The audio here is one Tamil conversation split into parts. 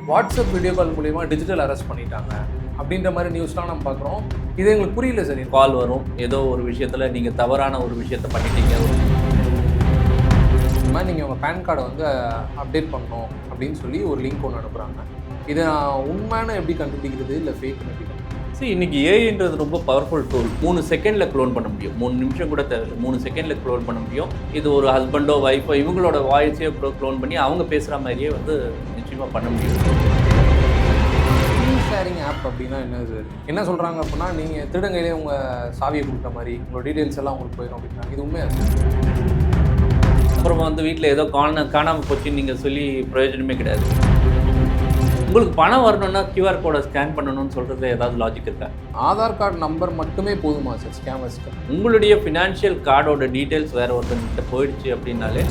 வாட்ஸ்அப் வீடியோ கால் மூலிமா டிஜிட்டல் அரெஸ்ட் பண்ணிட்டாங்க அப்படின்ற மாதிரி நியூஸ்லாம் நம்ம பார்க்குறோம். இது எங்களுக்கு புரியல சார். கால் வரும், ஏதோ ஒரு விஷயத்தில் நீங்கள் தவறான ஒரு விஷயத்தை பண்ணிட்டீங்க, இந்த மாதிரி நீங்கள் உங்கள் பேன் கார்டை வந்து அப்டேட் பண்ணணும் அப்படின்னு சொல்லி ஒரு லிங்க் ஒன்று அனுப்புகிறாங்க. இதை நான் உண்மையான எப்படி கண்டுபிடிக்கிறது இல்லை ஃபேக்னு எப்படி கண்டுபிடிக்கிறது? இன்னைக்கு ஏஐன்றது ரொம்ப பவர்ஃபுல் டூல். 3 செகண்டில் க்ளோன் பண்ண முடியும். 3 நிமிஷம் கூட தேவையில்லை, 3 செகண்டில் க்ளோன் பண்ண முடியும். இது ஒரு ஹஸ்பண்டோ ஒய்ஃபோ இவங்களோட வாய்ஸையே க்ளோன் பண்ணி அவங்க பேசுகிற மாதிரியே வந்து நிச்சயமாக பண்ண முடியும். ஷேரிங் ஆப் அப்படின்னா என்ன சார்? என்ன சொல்கிறாங்க அப்படின்னா நீங்கள் திருடங்கையிலே உங்கள் சாவியை கொடுக்குற மாதிரி உங்களோட டீட்டெயில்ஸ் எல்லாம் உங்களுக்கு போயிடும் அப்படின்னாங்க. இது உண்மையாக சார்? அப்புறமா வந்து வீட்டில் ஏதோ காணாமல் போச்சுன்னு நீங்கள் சொல்லி பிரயோஜனமே கிடையாது. உங்களுக்கு பணம் வரணும்னா கியூஆர் கோடை ஸ்கேன் பண்ணணும்னு சொல்கிறது ஏதாவது லாஜிக் இருக்கா? ஆதார் கார்டு நம்பர் மட்டுமே போதுமா சார் ஸ்கேமர்ஸ்க்கு? உங்களுடைய ஃபினான்ஷியல் கார்டோட டீட்டெயில்ஸ் வேறு ஒருத்தங்கிட்ட போயிடுச்சு அப்படின்னாலே.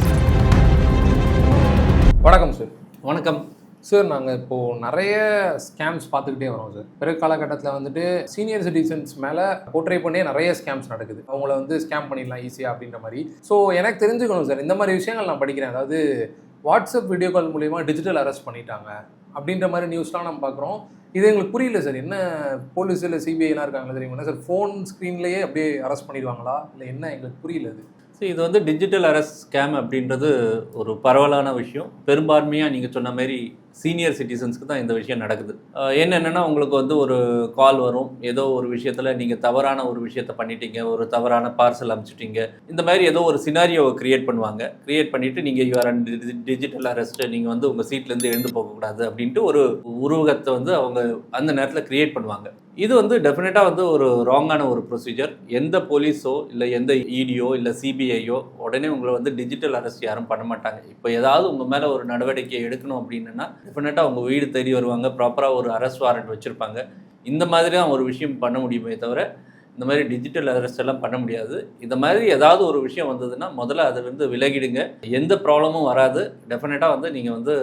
வணக்கம் சார். வணக்கம் சார். நாங்கள் இப்போது நிறைய ஸ்கேம்ஸ் பார்த்துக்கிட்டே வரோம் சார். பிறகு காலகட்டத்தில் வந்துட்டு சீனியர் சிட்டிசன்ஸ் மேலே போர்ட்ரே பண்ணே நிறைய ஸ்கேம்ஸ் நடக்குது. அவங்கள வந்து ஸ்கேம் பண்ணிடலாம் ஈஸியாக அப்படின்ற மாதிரி. ஸோ எனக்கு தெரிஞ்சுக்கணும் சார், இந்த மாதிரி விஷயங்கள் நான் படிக்கிறேன். அதாவது வாட்ஸ்அப் வீடியோ கால் மூலிமா டிஜிட்டல் அரெஸ்ட் பண்ணிட்டாங்க அப்படின்ற மாதிரி நியூஸ்லாம் நம்ம பார்க்குறோம். இது எங்களுக்கு புரியல சார். என்ன போலீஸ் இல்லை சிபிஐலாம் இருக்காங்களா தெரியுமா சார்? ஃபோன் ஸ்க்ரீன்லேயே அப்படியே அரெஸ்ட் பண்ணிடுவாங்களா இல்லை என்ன? எங்களுக்கு புரியல இது. இது வந்து டிஜிட்டல் அரெஸ்ட் ஸ்கேம் அப்படின்றது ஒரு பரவலான விஷயம். பெரும்பான்மையாக நீங்கள் சொன்ன மாதிரி சீனியர் சிட்டிசன்ஸ்க்கு தான் இந்த விஷயம் நடக்குது. என்னென்னா உங்களுக்கு வந்து ஒரு கால் வரும், ஏதோ ஒரு விஷயத்தில் நீங்கள் தவறான ஒரு விஷயத்தை பண்ணிட்டீங்க, ஒரு தவறான பார்சல் அனுப்பிச்சிட்டிங்க, இந்த மாதிரி ஏதோ ஒரு சினாரியோவை க்ரியேட் பண்ணுவாங்க. க்ரியேட் பண்ணிவிட்டு நீங்கள் யூஆர் டிஜிட்டல் அரெஸ்ட்டு, நீங்கள் வந்து உங்கள் சீட்லேருந்து எழுந்து போகக்கூடாது அப்படின்ட்டு ஒரு உருவகத்தை வந்து அவங்க அந்த நேரத்தில் க்ரியேட் பண்ணுவாங்க. இது வந்து டெஃபினட்டாக வந்து ஒரு ராங்கான ஒரு ப்ரொசீஜர். எந்த போலீஸோ இல்லை எந்த இடியோ இல்லை சிபிஐயோ உடனே உங்களை வந்து டிஜிட்டல் அரெஸ்ட் யாரும் பண்ண மாட்டாங்க. இப்போ ஏதாவது உங்கள் மேலே ஒரு நடவடிக்கை எடுக்கணும் அப்படின்னா டெஃபினட்டாக உங்கள் வீடு தேடி வருவாங்க, ப்ராப்பராக ஒரு அரெஸ்ட் வாரண்ட் வச்சுருப்பாங்க. இந்த மாதிரி தான் ஒரு விஷயம் பண்ண முடியுமே தவிர இந்த மாதிரி டிஜிட்டல் அரெஸ்ட் எல்லாம் பண்ண முடியாது. இந்த மாதிரி ஏதாவது ஒரு விஷயம் வந்ததுன்னா முதல்ல அதிலிருந்து விலகிடுங்க. எந்த ப்ராப்ளமும் வராது. டெஃபினட்டாக வந்து நீங்கள் வந்து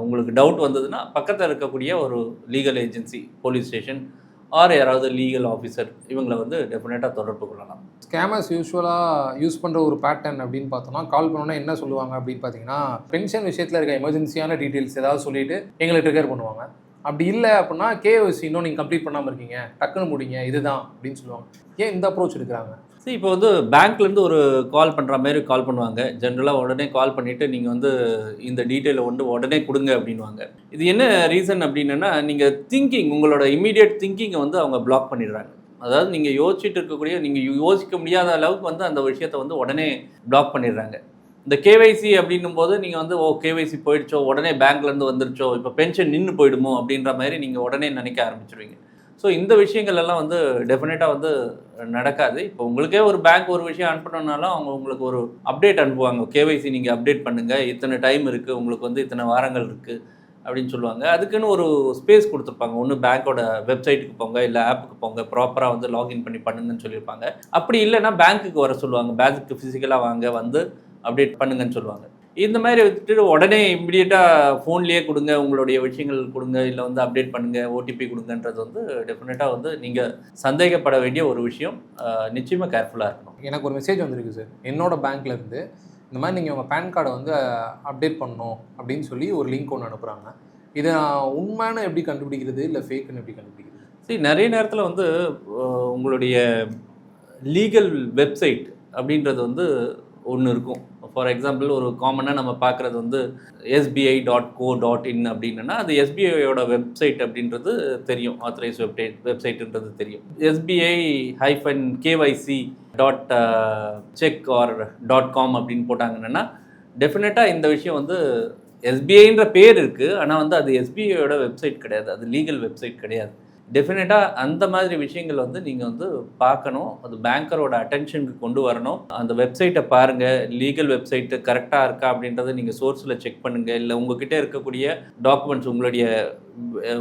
உங்களுக்கு டவுட் வந்ததுன்னா பக்கத்தில் இருக்கக்கூடிய ஒரு legal agency, police station or யாராவது லீகல் ஆஃபீஸர் இவங்களை வந்து டெஃபினட்டாக தொடர்பு கொள்ளலாம். ஸ்கேமர்ஸ் யூஸ்வலாக யூஸ் பண்ணுற ஒரு பேட்டர்ன் அப்படின்னு பார்த்தோம்னா, கால் பண்ணோன்னா என்ன சொல்லுவாங்க அப்படின்னு பார்த்தீங்கன்னா, பென்ஷன் விஷயத்தில் இருக்க எமர்ஜென்சியான டீட்டெயில்ஸ் ஏதாவது சொல்லிவிட்டு எங்களை ட்ரிகர் பண்ணுவாங்க. அப்படி இல்லை அப்படின்னா கேஒய்சி இன்னும் நீங்கள் கம்ப்ளீட் பண்ணாமல் இருக்கீங்க, டக்குன்னு முடிங்க இதுதான் அப்படின்னு சொல்லுவாங்க. ஏன் இந்த அப்ரோச் எடுக்கிறாங்க? இப்போ வந்து பேங்க்லேருந்து ஒரு கால் பண்ணுற மாதிரி கால் பண்ணுவாங்க. ஜென்ரலாக உடனே கால் பண்ணிவிட்டு நீங்கள் வந்து இந்த டீட்டெயிலை வந்து உடனே கொடுங்க அப்படின்வாங்க. இது என்ன ரீசன் அப்படின்னா, நீங்கள் திங்கிங், உங்களோட இமீடியட் திங்கிங்கை வந்து அவங்க பிளாக் பண்ணிடுறாங்க. அதாவது நீங்கள் யோசிச்சுட்டு இருக்கக்கூடிய, நீங்கள் யோசிக்க முடியாத அளவுக்கு வந்து அந்த விஷயத்தை வந்து உடனே பிளாக் பண்ணிடுறாங்க. இந்த கேவைசி அப்படின்னும் போது நீங்கள் வந்து கேவைசி போயிடுச்சோ, உடனே பேங்க்லேருந்து வந்துருச்சோ, இப்போ பென்ஷன் நின்று போயிடுமோ அப்படின்ற மாதிரி நீங்கள் உடனே நினைக்க ஆரம்பிச்சிடுவீங்க. ஸோ இந்த விஷயங்கள் எல்லாம் வந்து டெஃபினட்டாக வந்து நடக்காது. இப்போ உங்களுக்கே ஒரு பேங்க் ஒரு விஷயம் அனுப்பணுன்னாலும் அவங்க உங்களுக்கு ஒரு அப்டேட் அனுப்புவாங்க. கேவைசி நீங்கள் அப்டேட் பண்ணுங்கள், இத்தனை டைம் இருக்குது, உங்களுக்கு வந்து இத்தனை வாரங்கள் இருக்குது அப்படின்னு சொல்லுவாங்க. அதுக்குன்னு ஒரு ஸ்பேஸ் கொடுத்துருப்பாங்க. ஒன்று பேங்க்கோட வெப்சைட்டுக்கு போங்க, இல்லை ஆப்புக்கு போங்க, ப்ராப்பராக வந்து லாகின் பண்ணி பண்ணுங்கன்னு சொல்லியிருப்பாங்க. அப்படி இல்லைன்னா பேங்க்குக்கு வர சொல்லுவாங்க. பேங்க்குக்கு ஃபிசிக்கலாக வாங்க, வந்து அப்டேட் பண்ணுங்கன்னு சொல்லுவாங்க. இந்த மாதிரி விட்டுட்டு உடனே இம்மிடியேட்டாக ஃபோன்லேயே கொடுங்க, உங்களுடைய விஷயங்கள் கொடுங்க, இல்லை வந்து அப்டேட் பண்ணுங்கள், ஓடிபி கொடுங்கன்றது வந்து டெஃபினட்டாக வந்து நீங்கள் சந்தேகப்பட வேண்டிய ஒரு விஷயம். நிச்சயமாக கேர்ஃபுல்லாக இருக்கணும். எனக்கு ஒரு மெசேஜ் வந்திருக்கு சார் என்னோடய பேங்க்லேருந்து. இந்த மாதிரி நீங்கள் உங்கள் பேன் கார்டை வந்து அப்டேட் பண்ணணும் அப்படின்னு சொல்லி ஒரு லிங்க் ஒன்று அனுப்புகிறாங்க. இதை நான் உண்மையான எப்படி கண்டுபிடிக்கிறது இல்லை ஃபேக்குன்னு எப்படி கண்டுபிடிக்கிறது? நிறைய நேரத்தில் வந்து உங்களுடைய லீகல் வெப்சைட் அப்படின்றது வந்து ஒன்று இருக்கும். ஃபார் எக்ஸாம்பிள் ஒரு காமனாக நம்ம பார்க்குறது வந்து SBI.co.in அப்படின்னா அது எஸ்பிஐயோட வெப்சைட் அப்படின்றது தெரியும். ஆத்தரைஸ் வெப்சைட்டுன்றது தெரியும். SBI-KYC.check or .com அப்படின்னு போட்டாங்கன்னா டெஃபினட்டாக இந்த விஷயம் வந்து எஸ்பிஐன்ற பேர் இருக்குது, ஆனால் வந்து அது எஸ்பிஐயோட வெப்சைட் கிடையாது, அது லீகல் வெப்சைட் கிடையாது. டெஃபினட்டாக அந்த மாதிரி விஷயங்கள் வந்து நீங்கள் வந்து பார்க்கணும். அது பேங்கரோட அட்டென்ஷனுக்கு கொண்டு வரணும். அந்த வெப்சைட்டை பாருங்கள், லீகல் வெப்சைட்டு கரெக்டாக இருக்கா அப்படின்றத நீங்கள் சோர்ஸில் செக் பண்ணுங்கள். இல்லை உங்ககிட்ட இருக்கக்கூடிய டாக்குமெண்ட்ஸ்,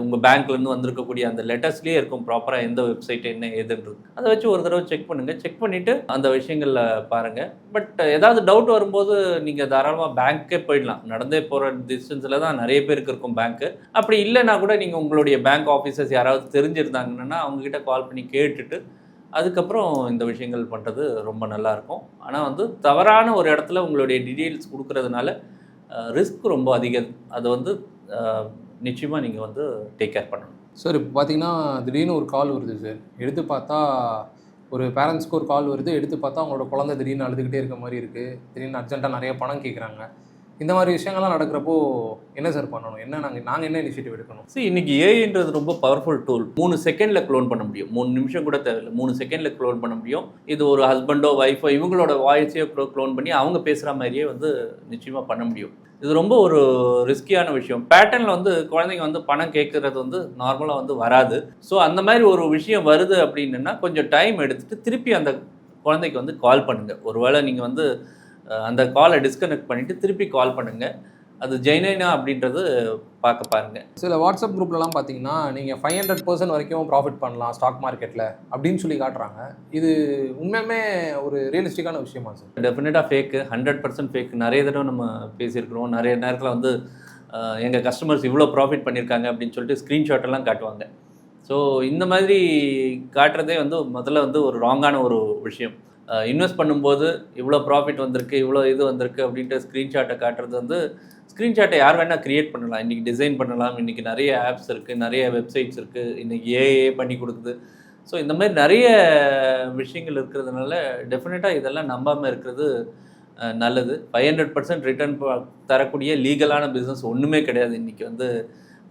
உங்கள் பேங்க்லேருந்து வந்திருக்கக்கூடிய அந்த லெட்டர்ஸ்லேயே இருக்கும் ப்ராப்பராக எந்த வெப்சைட் என்ன ஏதுன்றது. அதை வச்சு ஒரு தடவை செக் பண்ணுங்கள். செக் பண்ணிவிட்டு அந்த விஷயங்களில் பாருங்கள். பட் ஏதாவது டவுட் வரும்போது நீங்கள் தாராளமாக பேங்க்கே போயிடலாம். நடந்தே போகிற டிஸ்டன்ஸில் தான் நிறைய பேருக்கு இருக்கும் பேங்க்கு. அப்படி இல்லைனா கூட நீங்கள் உங்களுடைய பேங்க் ஆஃபீஸர்ஸ் யாராவது தெரிஞ்சிருந்தாங்கன்னா அவங்ககிட்ட கால் பண்ணி கேட்டுட்டு அதுக்கப்புறம் இந்த விஷயங்கள் பண்ணுறது ரொம்ப நல்லாயிருக்கும். ஆனால் வந்து தவறான ஒரு இடத்துல உங்களுடைய டீட்டெயில்ஸ் கொடுக்கறதுனால ரிஸ்க் ரொம்ப அதிகம். அது வந்து நிச்சயமாக நீங்கள் வந்து டேக் கேர் பண்ணணும். சார் இப்போ பார்த்தீங்கன்னா திடீர்னு ஒரு கால் வருது சார். எடுத்து பார்த்தா ஒரு பேரண்ட்ஸ்க்கு ஒரு கால் வருது. எடுத்து பார்த்தா அவங்களோட குழந்தை திடீர்னு அழுதுகிட்டே இருக்க மாதிரி இருக்குது. திடீர்னு அர்ஜென்ட்டாக நிறைய பணம் கேட்குறாங்க. இந்த மாதிரி விஷயங்கள்லாம் நடக்கிறப்போ என்ன சார் பண்ணணும்? என்ன நாங்கள் என்ன இனிஷியேட்டிவ் எடுக்கணும்? இன்னைக்கு ஏஐன்றது ரொம்ப பவர்ஃபுல் டூல். 3 செகண்டில் க்ளோன் பண்ண முடியும். 3 நிமிஷம் கூட தேவையில்லை, 3 செகண்டில் க்ளோன் பண்ண முடியும். இது ஒரு ஹஸ்பண்டோ ஒய்ஃபோ இவங்களோட வாய்ஸையோ க்ளோன் பண்ணி அவங்க பேசுகிற மாதிரியே வந்து நிச்சயமாக பண்ண முடியும். இது ரொம்ப ஒரு ரிஸ்கியான விஷயம். பேட்டர்னில் வந்து குழந்தைங்க வந்து பணம் கேட்குறது வந்து நார்மலாக வந்து வராது. ஸோ அந்த மாதிரி ஒரு விஷயம் வருது அப்படின்னா கொஞ்சம் டைம் எடுத்துகிட்டு திருப்பி அந்த குழந்தைக்கு வந்து கால் பண்ணுங்கள். ஒருவேளை நீங்கள் வந்து அந்த காலை டிஸ்கனெக்ட் பண்ணிவிட்டு திருப்பி கால் பண்ணுங்கள். அது ஜெயினா அப்படின்றது பார்க்க பாருங்கள். சில வாட்ஸ்அப் குரூப்லலாம் பார்த்தீங்கன்னா நீங்கள் 500% வரைக்கும் ப்ராஃபிட் பண்ணலாம் ஸ்டாக் மார்க்கெட்டில் அப்படின்னு சொல்லி காட்டுறாங்க. இது உண்மையுமே ஒரு ரியலிஸ்டிக்கான விஷயமா சார்? டெஃபினட்டாக ஃபேக்கு, 100% ஃபேக். நிறைய தடவை நம்ம பேசியிருக்கிறோம். நிறைய நேரத்தில் வந்து எங்கள் கஸ்டமர்ஸ் இவ்வளோ ப்ராஃபிட் பண்ணியிருக்காங்க அப்படின்னு சொல்லிட்டு ஸ்க்ரீன்ஷாட் எல்லாம் காட்டுவாங்க. ஸோ இந்த மாதிரி காட்டுறதே வந்து முதல்ல வந்து ஒரு ராங்கான ஒரு விஷயம். இன்வெஸ்ட் பண்ணும்போது இவ்வளோ ப்ராஃபிட் வந்திருக்கு, இவ்வளோ இது வந்திருக்கு அப்படின்ட்டு ஸ்க்ரீன்ஷாட்டை காட்டுறது வந்து ஸ்க்ரீன்ஷாட்டை யார் வேணால் க்ரியேட் பண்ணலாம். இன்றைக்கி டிசைன் பண்ணலாம். இன்றைக்கி நிறைய ஆப்ஸ் இருக்குது, நிறைய வெப்சைட்ஸ் இருக்குது, இன்றைக்கி ஏஏ பண்ணி கொடுக்குது. ஸோ இந்த மாதிரி நிறைய விஷயங்கள் இருக்கிறதுனால டெஃபினட்டாக இதெல்லாம் நம்பாமல் இருக்கிறது நல்லது. 500% ரிட்டர்ன் தரக்கூடிய லீகலான பிஸ்னஸ் ஒன்றுமே கிடையாது. இன்றைக்கி வந்து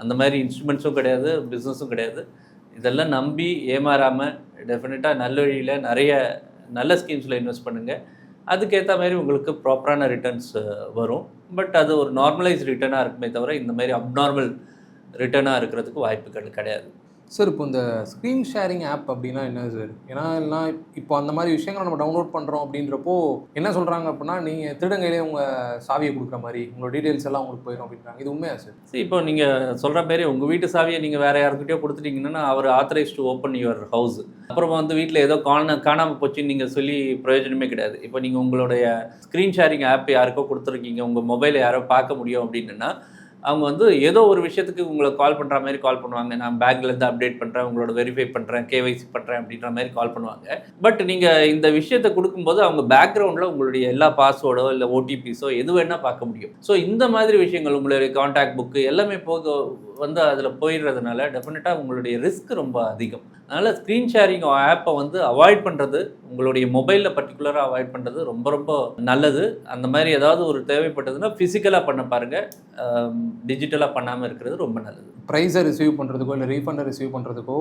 அந்த மாதிரி இன்ஸ்ட்ருமெண்ட்ஸும் கிடையாது, பிஸ்னஸும் கிடையாது. இதெல்லாம் நம்பி ஏமாறாமல் டெஃபினட்டாக நல்ல வழியில் நிறைய நல்ல ஸ்கீம்ஸில் இன்வெஸ்ட் பண்ணுங்கள். அதுக்கேற்ற மாதிரி உங்களுக்கு ப்ராப்பரான ரிட்டர்ன்ஸ் வரும். பட் அது ஒரு நார்மலைஸ் ரிட்டர்னாக இருக்குமே தவிர இந்த மாதிரி அப்நார்மல் ரிட்டர்னாக இருக்கிறதுக்கு வாய்ப்புகள் கிடையாது. சார் இப்போ இந்த ஸ்க்ரீன் ஷேரிங் ஆப் அப்படின்னா என்ன சார்? ஏன்னா எல்லாம் இப்போ அந்த மாதிரி விஷயங்களை நம்ம டவுன்லோட் பண்ணுறோம் அப்படின்றப்போ என்ன சொல்கிறாங்க அப்படின்னா நீங்கள் திருடங்கையிலே உங்கள் சாவியை கொடுக்குற மாதிரி உங்களோட டீட்டெயில்ஸ் எல்லாம் உங்களுக்கு போயிடும் அப்படின்றாங்க. இது உண்மையா சார்? இப்போ நீங்கள் சொல்கிற மாரி உங்கள் வீட்டு சாவியை நீங்கள் வேறு யாருக்கிட்டயோ கொடுத்துட்டீங்கன்னா அவர் authorise to open your house. அப்புறமா வந்து வீட்டில் ஏதோ காணாமல் போச்சுன்னு நீங்கள் சொல்லி பிரயோஜனமே கிடையாது. இப்போ நீங்கள் உங்களுடைய ஸ்க்ரீன் ஷேரிங் ஆப் யாருக்கோ கொடுத்துருக்கீங்க, உங்கள் மொபைலை யாரோ பார்க்க முடியும் அப்படின்னா அவங்க வந்து ஏதோ ஒரு விஷயத்துக்கு உங்களை கால் பண்ணுற மாதிரி கால் பண்ணுவாங்க. நான் பேங்க்லேருந்து அப்டேட் பண்ணுறேன், உங்களோட வெரிஃபை பண்ணுறேன், கேவைசி பண்ணுறேன் அப்படின்ற மாதிரி கால் பண்ணுவாங்க. பட் நீங்கள் இந்த விஷயத்தை கொடுக்கும்போது அவங்க பேக்ரவுண்டில் உங்களுடைய எல்லா பாஸ்வேர்டோ இல்லை ஓடிபிஸோ எது வேணால் பார்க்க முடியும். ஸோ இந்த மாதிரி விஷயங்கள் உங்களுடைய கான்டாக்ட் புக்கு எல்லாமே போக வந்து அதில் போயிடுறதுனால டெஃபினட்டாக உங்களுடைய ரிஸ்க் ரொம்ப அதிகம். அதனால் ஸ்க்ரீன் ஷேரிங் ஆப்பை வந்து அவாய்ட் பண்ணுறது, உங்களுடைய மொபைலில் பர்டிகுலராக அவாய்ட் பண்ணுறது ரொம்ப ரொம்ப நல்லது. அந்த மாதிரி ஏதாவது ஒரு தேவைப்பட்டதுன்னா ஃபிசிக்கலாக பண்ண பாருங்கள், டிஜிட்டலாக பண்ணாமல் இருக்கிறது ரொம்ப நல்லது. ப்ரைஸை ரிசீவ் பண்ணுறதுக்கோ இல்லை ரீஃபண்டை ரிசீவ் பண்ணுறதுக்கோ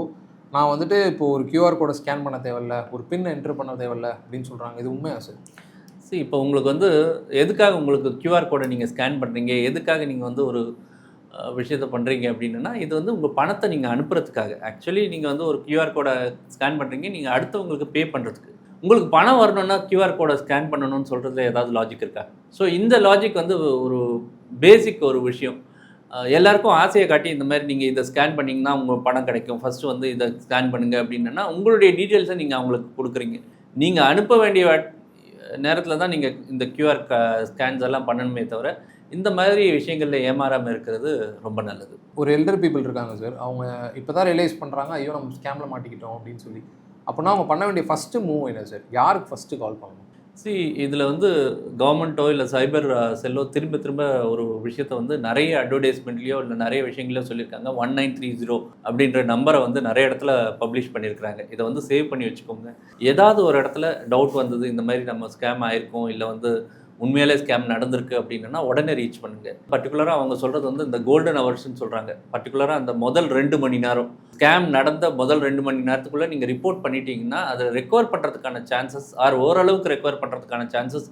நான் வந்துட்டு இப்போ ஒரு கியூஆர் கோடை ஸ்கேன் பண்ண தேவையில்ல, ஒரு பின் என்ட்ரு பண்ண தேவையில்ல அப்படின்னு சொல்கிறாங்க. இது உண்மையா சார்? இப்போ உங்களுக்கு வந்து எதுக்காக உங்களுக்கு கியூஆர் கோடை நீங்கள் ஸ்கேன் பண்ணுறீங்க, எதுக்காக நீங்கள் வந்து ஒரு விஷயத்தை பண்ணுறீங்க அப்படின்னா இது வந்து உங்கள் பணத்தை நீங்கள் அனுப்புறதுக்காக. ஆக்சுவலி நீங்கள் வந்து ஒரு கியூஆர் கோடை ஸ்கேன் பண்ணுறீங்க நீங்கள் அடுத்தவங்களுக்கு பே பண்ணுறதுக்கு. உங்களுக்கு பணம் வரணும்னா கியூஆர் கோடை ஸ்கேன் பண்ணணும்னு சொல்கிறதுல ஏதாவது லாஜிக் இருக்கா? ஸோ இந்த லாஜிக் வந்து ஒரு பேசிக் ஒரு விஷயம். எல்லாருக்கும் ஆசையை காட்டி இந்த மாதிரி நீங்கள் இதை ஸ்கேன் பண்ணிங்கன்னா உங்கள் பணம் கிடைக்கும், ஃபஸ்ட்டு வந்து இதை ஸ்கேன் பண்ணுங்கள் அப்படின்னா உங்களுடைய டீட்டெயில்ஸை நீங்கள் அவங்களுக்கு கொடுக்குறீங்க. நீங்கள் அனுப்ப வேண்டிய நேரத்தில் தான் நீங்கள் இந்த கியூஆர் ஸ்கேன்ஸ் எல்லாம் பண்ணணுமே தவிர இந்த மாதிரி விஷயங்களில் ஏமாறாமல் இருக்கிறது ரொம்ப நல்லது. ஒரு எல்டர் பீப்புள் இருக்காங்க சார், அவங்க இப்போ தான் ரியலைஸ் பண்ணுறாங்க ஐயோ நம்ம ஸ்கேமில் மாட்டிக்கிட்டோம் அப்படின்னு சொல்லி. அப்படின்னா அவங்க பண்ண வேண்டிய ஃபஸ்ட்டு மூவ் என்ன சார்? யாருக்கு ஃபஸ்ட்டு கால் பண்ணணும்? இதில் வந்து கவர்மெண்ட்டோ இல்லை சைபர் செல்லோ திரும்ப திரும்ப ஒரு விஷயத்தை வந்து நிறைய அட்வர்டைஸ்மெண்ட்லேயோ இல்லை நிறைய விஷயங்களையோ சொல்லியிருக்காங்க. 1930 அப்படின்ற நம்பரை வந்து நிறைய இடத்துல பப்ளிஷ் பண்ணியிருக்கிறாங்க. இதை வந்து சேவ் பண்ணி வச்சுக்கோங்க. ஏதாவது ஒரு இடத்துல டவுட் வந்தது, இந்த மாதிரி நம்ம ஸ்கேம் ஆகிருக்கோம் இல்லை வந்து உண்மையிலே ஸ்கேம் நடந்திருக்கு அப்படின்னா உடனே ரீச் பண்ணுங்கள். பர்டிகுலராக அவங்க சொல்கிறது வந்து இந்த கோல்டன் ஹவர்ஸ்ன்னு சொல்கிறாங்க. பர்டிகுலராக அந்த முதல் 2 மணி நேரம் ஸ்கேம் நடந்த முதல் 2 மணி நேரத்துக்குள்ளே நீங்கள் ரிப்போர்ட் பண்ணிட்டீங்கன்னா அதை ரெக்கவர் பண்ணுறதுக்கான சான்சஸ் ஓரளவுக்கு ரெக்கவர் பண்ணுறதுக்கான சான்சஸ்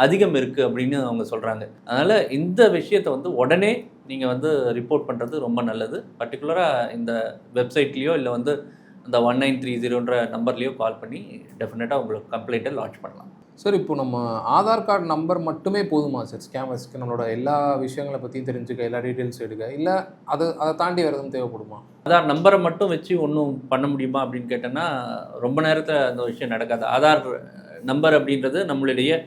அதிகம் இருக்குது அப்படின்னு அவங்க சொல்கிறாங்க. அதனால் இந்த விஷயத்தை வந்து உடனே நீங்கள் வந்து ரிப்போர்ட் பண்ணுறது ரொம்ப நல்லது. பர்டிகுலராக இந்த வெப்சைட்லேயோ இல்லை வந்து இந்த 1930ன்ற நம்பர்லேயோ கால் பண்ணி டெஃபினட்டாக உங்களுக்கு கம்ப்ளைண்ட்டை லான்ச் பண்ணலாம். சார் இப்போ நம்ம ஆதார் கார்டு நம்பர் மட்டுமே போதுமா சார் ஸ்கேமர்ஸ்க்கு நம்மளோட எல்லா விஷயங்களை பற்றியும் தெரிஞ்சுக்க, எல்லா டீட்டெயில்ஸ் எடுக்க, இல்லை அதை தாண்டி வேறு எதுவும் தேவைப்படுமா? ஆதார் நம்பரை மட்டும் வச்சு ஒன்றும் பண்ண முடியுமா அப்படின்னு கேட்டோன்னா ரொம்ப நேரத்தில் அந்த விஷயம் நடக்காது. ஆதார் நம்பர் அப்படின்றது நம்மளுடைய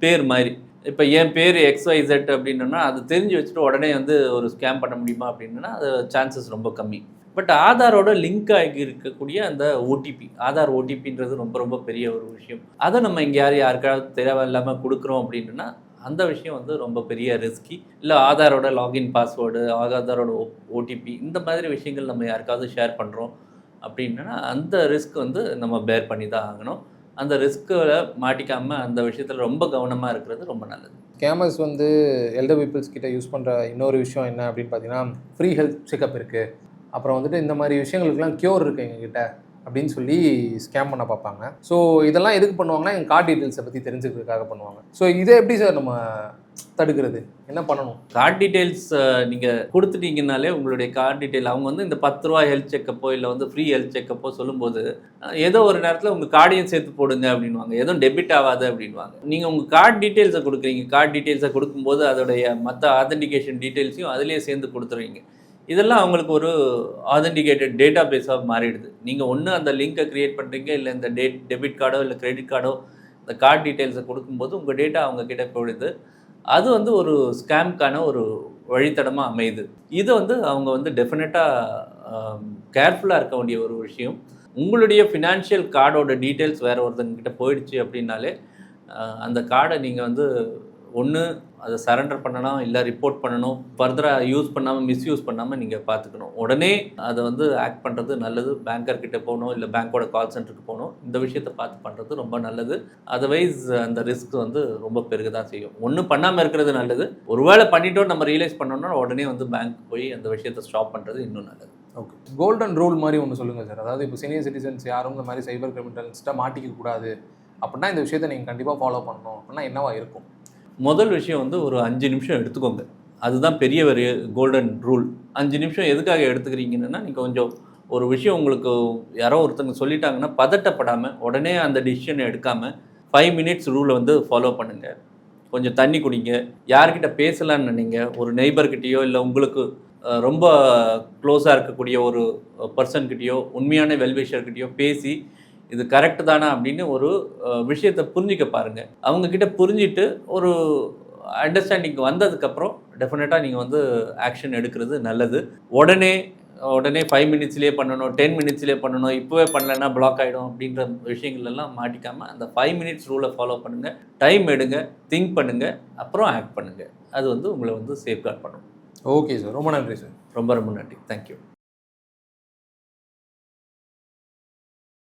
பேர் மாதிரி. இப்போ என் பேர் XYZ அப்படின்னா அது தெரிஞ்சு வச்சுட்டு உடனே வந்து ஒரு ஸ்கேம் பண்ண முடியுமா அப்படின்னா அது சான்சஸ் ரொம்ப கம்மி. பட் ஆதாரோட லிங்க் ஆகி இருக்கக்கூடிய அந்த ஓடிபி, ஆதார் ஓடிபின்றது ரொம்ப ரொம்ப பெரிய ஒரு விஷயம். அதை நம்ம இங்கே யாருக்காவது தேவையில்லாமல் கொடுக்குறோம் அப்படின்னா அந்த விஷயம் வந்து ரொம்ப பெரிய ரிஸ்கி. இல்லை ஆதாரோட லாகின் பாஸ்வேர்டு, ஆதாரோட ஓடிபி இந்த மாதிரி விஷயங்கள் நம்ம யாருக்காவது ஷேர் பண்ணுறோம் அப்படின்னா அந்த ரிஸ்க் வந்து நம்ம பேர் பண்ணி தான் ஆகணும். அந்த ரிஸ்கில் மாட்டிக்காமல் அந்த விஷயத்தில் ரொம்ப கவனமாக இருக்கிறது ரொம்ப நல்லது. ஸ்கேமர்ஸ் வந்து எல்டர் பீப்புள்ஸ் கிட்ட யூஸ் பண்ணுற இன்னொரு விஷயம் என்ன அப்படின்னு பார்த்தீங்கன்னா, ஃப்ரீ ஹெல்த் செக்அப் இருக்குது, அப்புறம் வந்துட்டு இந்த மாதிரி விஷயங்களுக்குலாம் க்யூர் இருக்குது எங்ககிட்ட அப்படின்னு சொல்லி ஸ்கேம் பண்ண பார்ப்பாங்க. ஸோ இதெல்லாம் எதுக்கு பண்ணுவாங்கன்னா, எங்கள் கார்டு டீட்டெயில்ஸை பற்றி தெரிஞ்சுக்கிறதுக்காக பண்ணுவாங்க. ஸோ இதை எப்படி சார் நம்ம தடுக்கிறது, என்ன பண்ணணும்? கார்டு டீட்டெயில்ஸ் நீங்கள் கொடுத்துட்டீங்கனாலே உங்களுடைய கார்டு டீட்டெயில் அவங்க வந்து இந்த 10 ரூபா ஹெல்த் செக்கப்போ இல்லை வந்து ஃப்ரீ ஹெல்த் செக்கப்போ சொல்லும்போது ஏதோ ஒரு நேரத்தில் உங்கள் கார்டையும் சேர்த்து போடுங்க அப்படின்வாங்க, எதுவும் டெபிட் ஆகாது அப்படின்வாங்க. நீங்கள் உங்கள் கார்டு டீட்டெயில்ஸை கொடுக்குறீங்க, கார்டு டீட்டெயில்ஸை கொடுக்கும்போது அதோடைய மற்ற ஆதென்டிகேஷன் டீட்டெயில்ஸையும் அதிலேயே சேர்ந்து கொடுத்துருவீங்க. இதெல்லாம் அவங்களுக்கு ஒரு ஆதென்டிகேட்டட் டேட்டா பேஸாக மாறிடுது. நீங்கள் ஒன்று அந்த லிங்க்கை க்ரியேட் பண்ணுறீங்க, இல்லை இந்த டெபிட் கார்டோ இல்லை கிரெடிட் கார்டோ இந்த கார்டு டீட்டெயில்ஸை கொடுக்கும்போது உங்கள் டேட்டா அவங்க கிட்ட போயிடுது. அது வந்து ஒரு ஸ்கேம்க்கான ஒரு வழித்தடமாக அமையுது. இது வந்து அவங்க வந்து டெஃபினட்டாக கேர்ஃபுல்லாக இருக்க வேண்டிய ஒரு விஷயம். உங்களுடைய ஃபினான்ஷியல் கார்டோட டீட்டெயில்ஸ் வேறு ஒருத்தங்கிட்ட போயிடுச்சு அப்படின்னாலே அந்த கார்டை நீங்கள் வந்து ஒன்று அதை சரண்டர் பண்ணணும், இல்லை ரிப்போர்ட் பண்ணணும். ஃபர்தராக யூஸ் பண்ணாமல் மிஸ்யூஸ் பண்ணாமல் நீங்கள் பார்த்துக்கணும். உடனே அதை வந்து ஆக்ட் பண்ணுறது நல்லது. பேங்கர்கிட்ட போகணும், இல்லை பேங்க்கோட கால் சென்டருக்கு போகணும். இந்த விஷயத்தை பார்த்து பண்ணுறது ரொம்ப நல்லது. அதர்வைஸ் அந்த ரிஸ்க் வந்து ரொம்ப பெருக தான் செய்யும். ஒன்றும் பண்ணாமல் இருக்கிறது நல்லது. ஒருவேளை பண்ணிட்டோம் நம்ம ரியலைஸ் பண்ணோம்னா உடனே வந்து பேங்க் போய் அந்த விஷயத்தை ஸ்டாப் பண்ணுறது இன்னும் நல்லது. ஓகே, கோல்டன் ரூல் மாதிரி ஒன்று சொல்லுங்கள் சார். அதாவது இப்போ சீனியர் சிட்டிசன்ஸ் யாரும் இந்த மாதிரி சைபர் கிரிமினல்ஸ்ட்டாக மாட்டிக்க கூடாது அப்படின்னா இந்த விஷயத்தை நீங்கள் கண்டிப்பாக ஃபாலோ பண்ணணும் அப்படின்னா என்னவா இருக்கும்? முதல் விஷயம் வந்து ஒரு 5 நிமிஷம் எடுத்துக்கோங்க. அதுதான் பெரிய ஒரு கோல்டன் ரூல். 5 நிமிஷம் எதுக்காக எடுத்துக்கிறீங்கன்னா, நீங்கள் கொஞ்சம் ஒரு விஷயம் உங்களுக்கு யாரோ ஒருத்தங்க சொல்லிட்டாங்கன்னா பதட்டப்படாமல் உடனே அந்த டிசிஷனை எடுக்காமல் 5 மினிட்ஸ் ரூலை வந்து ஃபாலோ பண்ணுங்கள். கொஞ்சம் தண்ணி குடிங்க. யார்கிட்ட பேசலான்னு நினைங்க, ஒரு நெய்பர்கிட்டையோ இல்லை உங்களுக்கு ரொம்ப க்ளோஸாக இருக்கக்கூடிய ஒரு பர்சன்கிட்டையோ உண்மையான வெல்விஷர்கிட்டையோ பேசி இது கரெக்டு தானா அப்படின்னு ஒரு விஷயத்தை புரிஞ்சிக்க பாருங்கள். அவங்கக்கிட்ட புரிஞ்சிட்டு ஒரு அண்டர்ஸ்டாண்டிங் வந்ததுக்கப்புறம் டெஃபினட்டாக நீங்கள் வந்து ஆக்ஷன் எடுக்கிறது நல்லது. உடனே 5 மினிட்ஸ்லேயே பண்ணணும், 10 மினிட்ஸ்லேயே பண்ணணும், இப்போவே பண்ணலைன்னா பிளாக் ஆகிடும் அப்படின்ற விஷயங்கள்லாம் மாட்டிக்காமல் அந்த 5 மினிட்ஸ் ரூலை ஃபாலோ பண்ணுங்கள். டைம் எடுங்க, திங்க் பண்ணுங்கள், அப்புறம் ஆக்ட் பண்ணுங்கள். அது வந்து உங்களை வந்து சேஃப்கார்ட் பண்ணும். ஓகே சார், ரொம்ப நன்றி சார். ரொம்ப ரொம்ப நன்றி. தேங்க்யூ.